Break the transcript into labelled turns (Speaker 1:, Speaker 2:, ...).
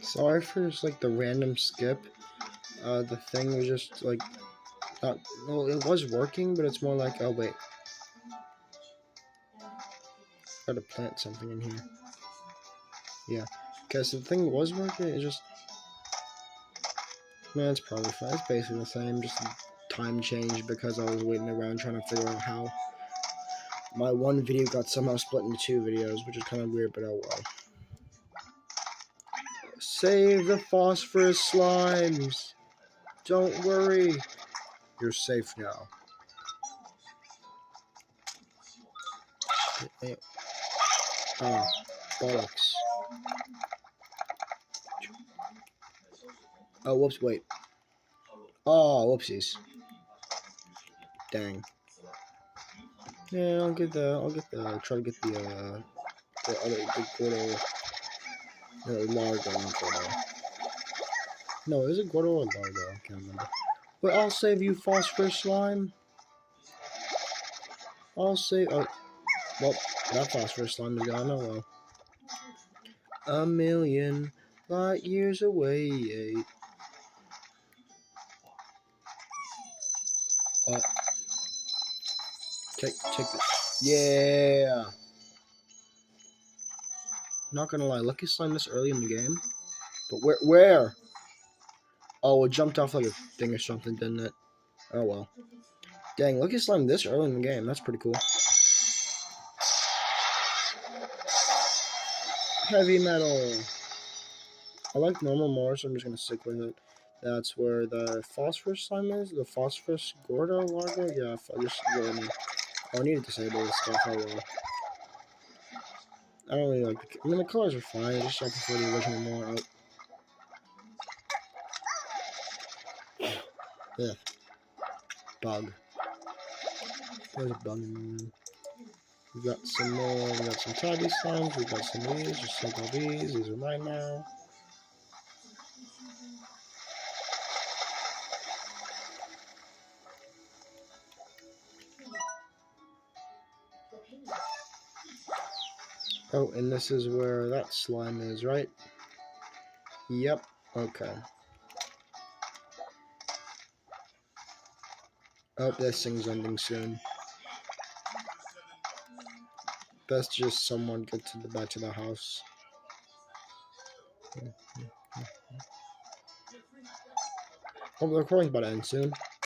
Speaker 1: Sorry for just like the random skip. The thing was just like not. Well, it was working, but it's more like, oh wait, gotta plant something in here. Yeah, because the thing was working. It just, man, it's probably fine. It's basically the same, just time change because I was waiting around trying to figure out how my one video got somehow split into 2 videos, which is kind of weird, but oh well. Save the phosphorus slimes. Don't worry. You're safe now. Oh, bollocks. Oh, whoops, wait. Oh, whoopsies. Dang. Yeah, I'll try to get the Gordo, Largo, not Gordo. No, is it Gordo or Largo? I can't remember. But I'll save you, phosphorus slime. I'll save, oh, well, that phosphorus slime is gone, oh well. 1,000,000 light years away. Oh. Take this. Yeah! Not gonna lie, Lucky Slime this early in the game. But where? Oh, it jumped off like a thing or something, didn't it? Oh well. Dang, Lucky Slime this early in the game. That's pretty cool. Heavy metal. I like normal more, so I'm just gonna stick with it. That's where the phosphorus slime is. The phosphorus Gordo Largo. Yeah, I just really. Oh, I need to disable this stuff. Oh well. I don't really like. I mean, the colors are fine. I just prefer the original more. Yeah. Bug. There's a bug in there. We got some more. We got some tabby slimes. We got some of these. Just take all these. These are mine now. Oh, and this is where that slime is, right? Yep. Okay. Oh, this thing's ending soon. Best just someone get to the back to the house. Oh, the recording's about to end soon.